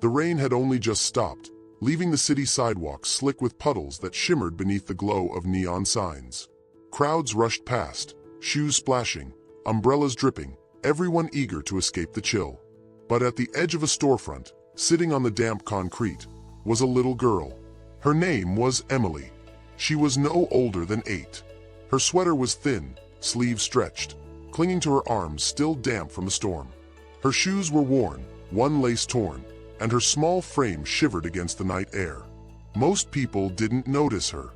The rain had only just stopped, leaving the city sidewalks slick with puddles that shimmered beneath the glow of neon signs. Crowds rushed past, shoes splashing, umbrellas dripping, everyone eager to escape the chill. But at the edge of a storefront, sitting on the damp concrete, was a little girl. Her name was Emily. She was no older than 8. Her sweater was thin, sleeves stretched, clinging to her arms still damp from the storm. Her shoes were worn, one lace torn, and her small frame shivered against the night air. Most people didn't notice her.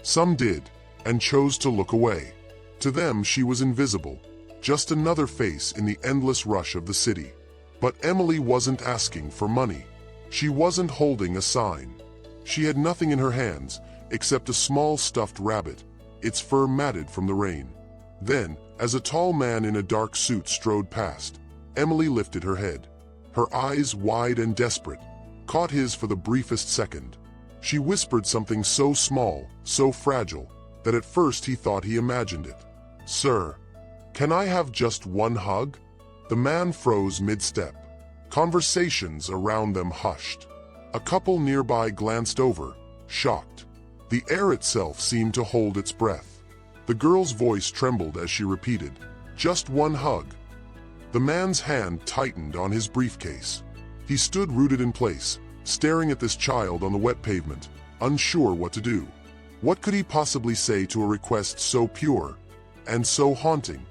Some did, and chose to look away. To them she was invisible, just another face in the endless rush of the city. But Emily wasn't asking for money. She wasn't holding a sign. She had nothing in her hands except a small stuffed rabbit, its fur matted from the rain. Then, as a tall man in a dark suit strode past, Emily lifted her head. Her eyes, wide and desperate, caught his for the briefest second. She whispered something so small, so fragile, that at first he thought he imagined it. "Sir, can I have just one hug?" The man froze mid-step. Conversations around them hushed. A couple nearby glanced over, shocked. The air itself seemed to hold its breath. The girl's voice trembled as she repeated, "Just one hug." The man's hand tightened on his briefcase. He stood rooted in place, staring at this child on the wet pavement, unsure what to do. What could he possibly say to a request so pure and so haunting?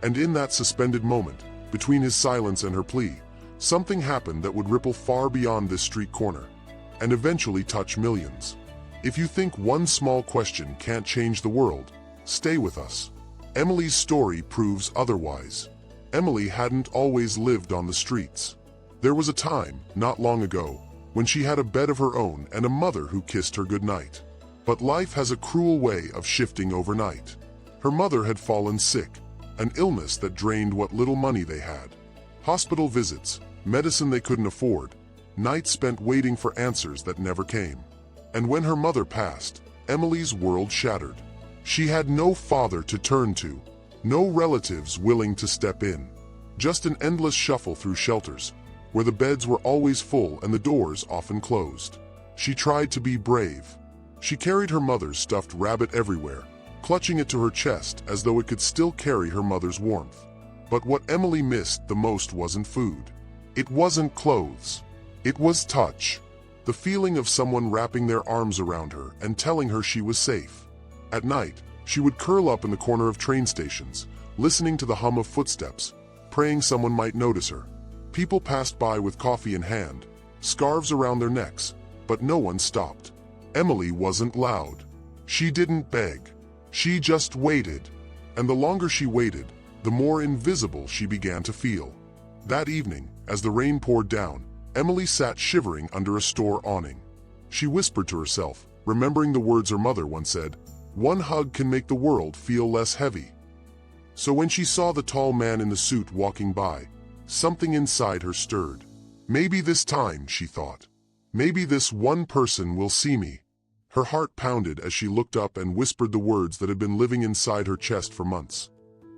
And in that suspended moment, between his silence and her plea, something happened that would ripple far beyond this street corner, and eventually touch millions. If you think one small question can't change the world, stay with us. Emily's story proves otherwise. Emily hadn't always lived on the streets. There was a time, not long ago, when she had a bed of her own and a mother who kissed her goodnight. But life has a cruel way of shifting overnight. Her mother had fallen sick, an illness that drained what little money they had. Hospital visits, medicine they couldn't afford, nights spent waiting for answers that never came. And when her mother passed, Emily's world shattered. She had no father to turn to, no relatives willing to step in. Just an endless shuffle through shelters, where the beds were always full and the doors often closed. She tried to be brave. She carried her mother's stuffed rabbit everywhere, clutching it to her chest as though it could still carry her mother's warmth. But what Emily missed the most wasn't food. It wasn't clothes. It was touch. The feeling of someone wrapping their arms around her and telling her she was safe. At night, she would curl up in the corner of train stations, listening to the hum of footsteps, praying someone might notice her. People passed by with coffee in hand, scarves around their necks, but no one stopped. Emily wasn't loud. She didn't beg. She just waited. And the longer she waited, the more invisible she began to feel. That evening, as the rain poured down, Emily sat shivering under a store awning. She whispered to herself, remembering the words her mother once said, "One hug can make the world feel less heavy." So when she saw the tall man in the suit walking by, something inside her stirred. Maybe this time, she thought. Maybe this one person will see me. Her heart pounded as she looked up and whispered the words that had been living inside her chest for months.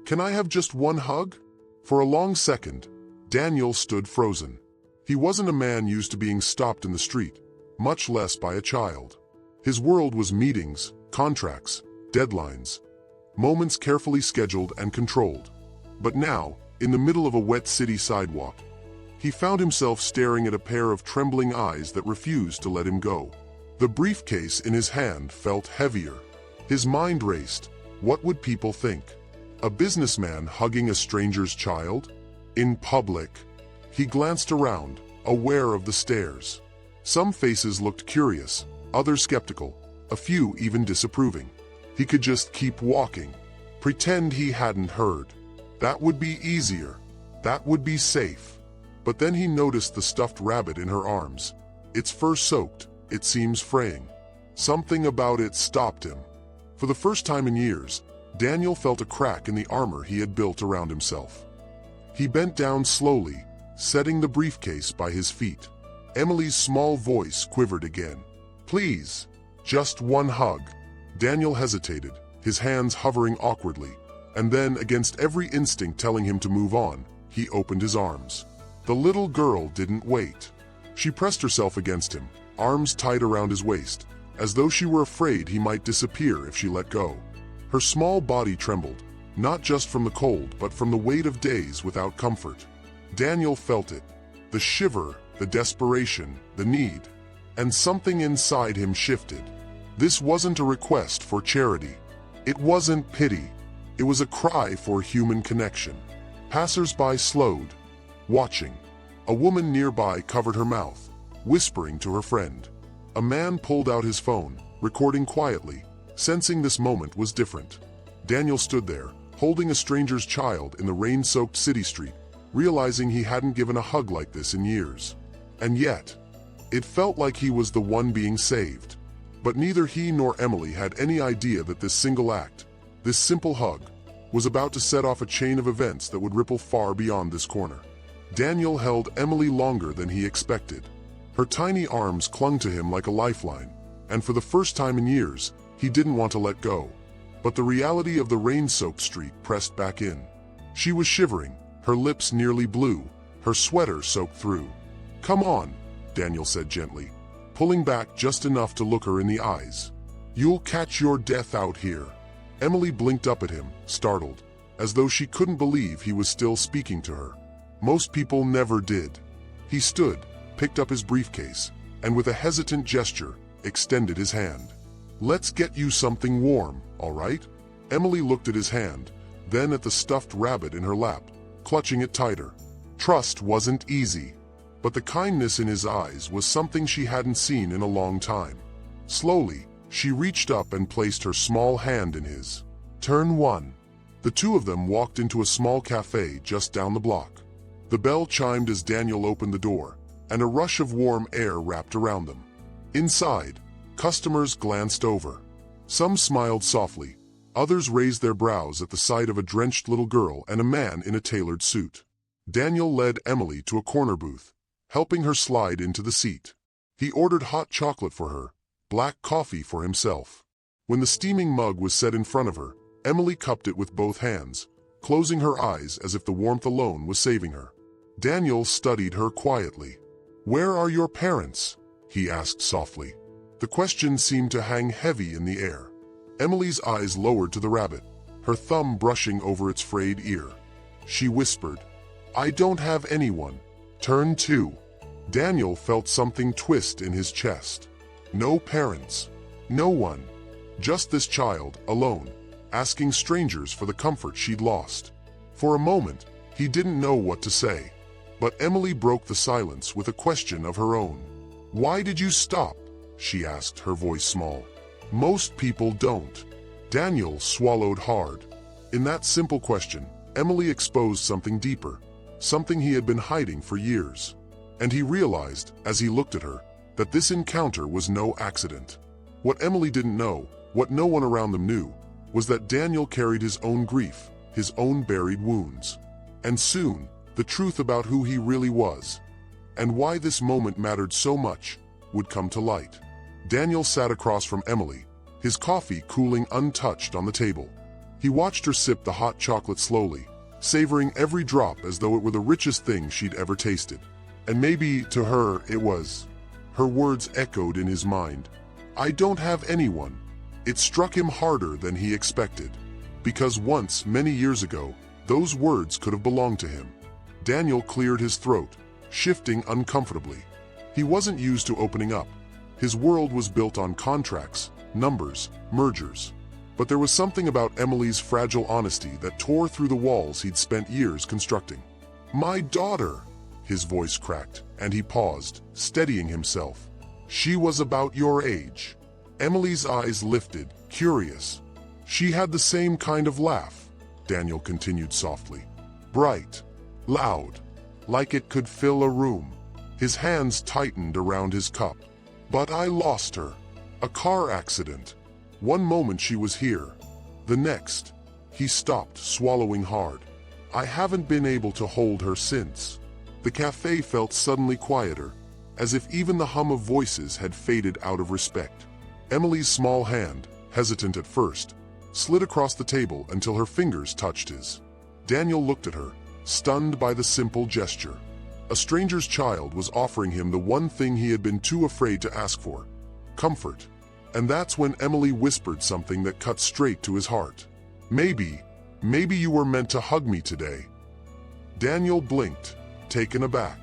"Can I have just one hug?" For a long second, Daniel stood frozen. He wasn't a man used to being stopped in the street, much less by a child. His world was meetings, contracts, deadlines, moments carefully scheduled and controlled. But now, in the middle of a wet city sidewalk, he found himself staring at a pair of trembling eyes that refused to let him go. The briefcase in his hand felt heavier. His mind raced. What would people think? A businessman hugging a stranger's child? In public. He glanced around, aware of the stares. Some faces looked curious, others skeptical, a few even disapproving. He could just keep walking, pretend he hadn't heard. That would be easier. That would be safe. But then he noticed the stuffed rabbit in her arms. Its fur soaked, it seems fraying. Something about it stopped him. For the first time in years, Daniel felt a crack in the armor he had built around himself. He bent down slowly, setting the briefcase by his feet. Emily's small voice quivered again. "Please, just one hug." Daniel hesitated, his hands hovering awkwardly, and then, against every instinct telling him to move on, he opened his arms. The little girl didn't wait. She pressed herself against him, arms tight around his waist, as though she were afraid he might disappear if she let go. Her small body trembled, not just from the cold but from the weight of days without comfort. Daniel felt it, the shiver, the desperation, the need, and something inside him shifted. This wasn't a request for charity. It wasn't pity. It was a cry for human connection. Passers-by slowed, watching. A woman nearby covered her mouth, whispering to her friend. A man pulled out his phone, recording quietly, sensing this moment was different. Daniel stood there, holding a stranger's child in the rain-soaked city street, realizing he hadn't given a hug like this in years. And yet, it felt like he was the one being saved. But neither he nor Emily had any idea that this single act, this simple hug, was about to set off a chain of events that would ripple far beyond this corner. Daniel held Emily longer than he expected. Her tiny arms clung to him like a lifeline, and for the first time in years, he didn't want to let go. But the reality of the rain-soaked street pressed back in. She was shivering, her lips nearly blue, her sweater soaked through. "Come on," Daniel said gently, pulling back just enough to look her in the eyes. "You'll catch your death out here." Emily blinked up at him, startled, as though she couldn't believe he was still speaking to her. Most people never did. He stood, picked up his briefcase, and with a hesitant gesture, extended his hand. "Let's get you something warm, all right?" Emily looked at his hand, then at the stuffed rabbit in her lap, clutching it tighter. Trust wasn't easy, but the kindness in his eyes was something she hadn't seen in a long time. Slowly, she reached up and placed her small hand in his. Turn 1. The two of them walked into a small cafe just down the block. The bell chimed as Daniel opened the door, and a rush of warm air wrapped around them. Inside, customers glanced over. Some smiled softly, others raised their brows at the sight of a drenched little girl and a man in a tailored suit. Daniel led Emily to a corner booth, helping her slide into the seat. He ordered hot chocolate for her, black coffee for himself. When the steaming mug was set in front of her, Emily cupped it with both hands, closing her eyes as if the warmth alone was saving her. Daniel studied her quietly. "Where are your parents?" he asked softly. The question seemed to hang heavy in the air. Emily's eyes lowered to the rabbit, her thumb brushing over its frayed ear. She whispered, "I don't have anyone." Turn 2. Daniel felt something twist in his chest. No parents. No one. Just this child, alone, asking strangers for the comfort she'd lost. For a moment, he didn't know what to say. But Emily broke the silence with a question of her own. "Why did you stop?" she asked, her voice small. "Most people don't." Daniel swallowed hard. In that simple question, Emily exposed something deeper, something he had been hiding for years. And he realized, as he looked at her, that this encounter was no accident. What Emily didn't know, what no one around them knew, was that Daniel carried his own grief, his own buried wounds. And soon, the truth about who he really was, and why this moment mattered so much, would come to light. Daniel sat across from Emily, his coffee cooling untouched on the table. He watched her sip the hot chocolate slowly, savoring every drop as though it were the richest thing she'd ever tasted. And maybe, to her, it was. Her words echoed in his mind. "I don't have anyone." It struck him harder than he expected, because once, many years ago, those words could have belonged to him. Daniel cleared his throat, shifting uncomfortably. He wasn't used to opening up. His world was built on contracts, numbers, mergers. But there was something about Emily's fragile honesty that tore through the walls he'd spent years constructing. "My daughter," his voice cracked, and he paused, steadying himself. "She was about your age." Emily's eyes lifted, curious. "She had the same kind of laugh," Daniel continued softly. "Bright, loud, like it could fill a room." His hands tightened around his cup. "But I lost her. A car accident. One moment she was here. The next." He stopped, swallowing hard. "I haven't been able to hold her since." The cafe felt suddenly quieter, as if even the hum of voices had faded out of respect. Emily's small hand, hesitant at first, slid across the table until her fingers touched his. Daniel looked at her, stunned by the simple gesture. A stranger's child was offering him the one thing he had been too afraid to ask for: comfort. And that's when Emily whispered something that cut straight to his heart. Maybe you were meant to hug me today." Daniel blinked, taken aback.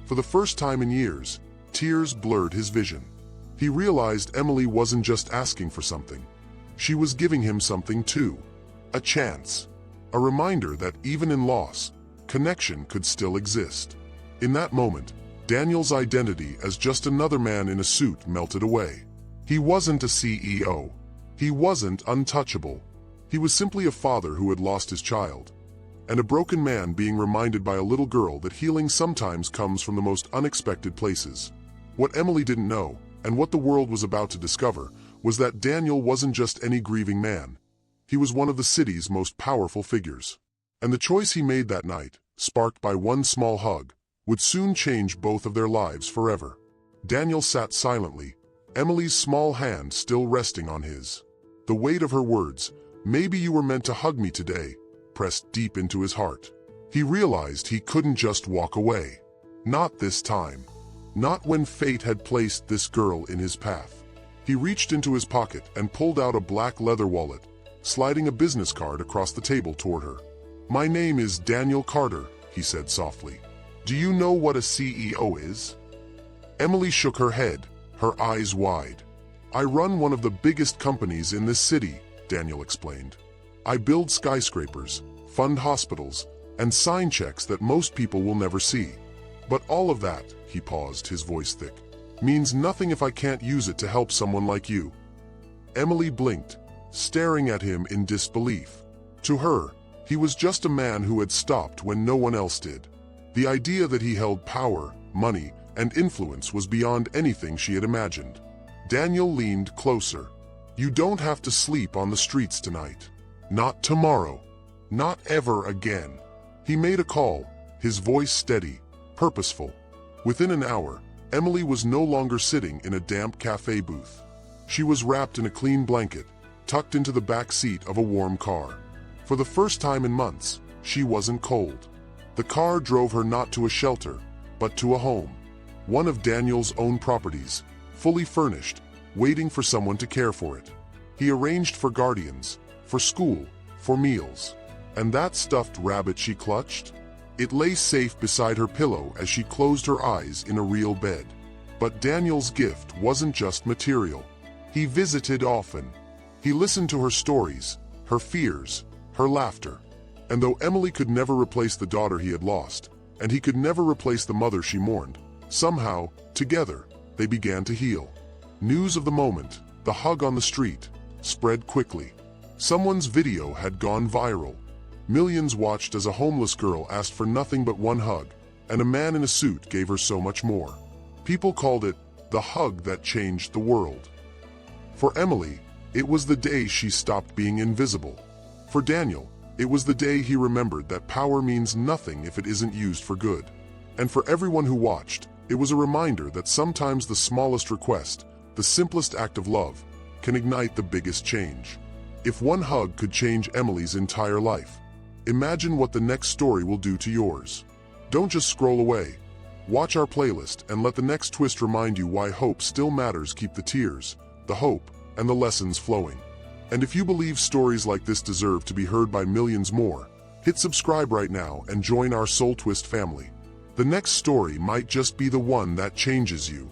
For the first time in years, tears blurred his vision. He realized Emily wasn't just asking for something. She was giving him something too. A chance. A reminder that even in loss, connection could still exist. In that moment, Daniel's identity as just another man in a suit melted away. He wasn't a CEO. He wasn't untouchable. He was simply a father who had lost his child, and a broken man being reminded by a little girl that healing sometimes comes from the most unexpected places. What Emily didn't know, and what the world was about to discover, was that Daniel wasn't just any grieving man. He was one of the city's most powerful figures. And the choice he made that night, sparked by one small hug, would soon change both of their lives forever. Daniel sat silently, Emily's small hand still resting on his. The weight of her words, "Maybe you were meant to hug me today," pressed deep into his heart. He realized he couldn't just walk away. Not this time. Not when fate had placed this girl in his path. He reached into his pocket and pulled out a black leather wallet, sliding a business card across the table toward her. "My name is Daniel Carter," he said softly. "Do you know what a CEO is?" Emily shook her head, her eyes wide. "I run one of the biggest companies in this city," Daniel explained. "I build skyscrapers, fund hospitals, and sign checks that most people will never see. But all of that," he paused, his voice thick, "means nothing if I can't use it to help someone like you." Emily blinked, staring at him in disbelief. To her, he was just a man who had stopped when no one else did. The idea that he held power, money, and influence was beyond anything she had imagined. Daniel leaned closer. "You don't have to sleep on the streets tonight. Not tomorrow. Not ever again." He made a call, his voice steady, purposeful. Within an hour, Emily was no longer sitting in a damp cafe booth. She was wrapped in a clean blanket, tucked into the back seat of a warm car. For the first time in months, she wasn't cold. The car drove her not to a shelter, but to a home. One of Daniel's own properties, fully furnished, waiting for someone to care for it. He arranged for guardians, for school, for meals. And that stuffed rabbit she clutched? It lay safe beside her pillow as she closed her eyes in a real bed. But Daniel's gift wasn't just material. He visited often. He listened to her stories, her fears, her laughter. And though Emily could never replace the daughter he had lost, and he could never replace the mother she mourned, somehow, together, they began to heal. News of the moment, the hug on the street, spread quickly. Someone's video had gone viral. Millions watched as a homeless girl asked for nothing but one hug, and a man in a suit gave her so much more. People called it the hug that changed the world. For Emily, it was the day she stopped being invisible. For Daniel, it was the day he remembered that power means nothing if it isn't used for good. And for everyone who watched, it was a reminder that sometimes the smallest request, the simplest act of love, can ignite the biggest change. If one hug could change Emily's entire life, imagine what the next story will do to yours. Don't just scroll away. Watch our playlist and let the next twist remind you why hope still matters. Keep the tears, the hope, and the lessons flowing. And if you believe stories like this deserve to be heard by millions more, hit subscribe right now and join our Soul Twist family. The next story might just be the one that changes you.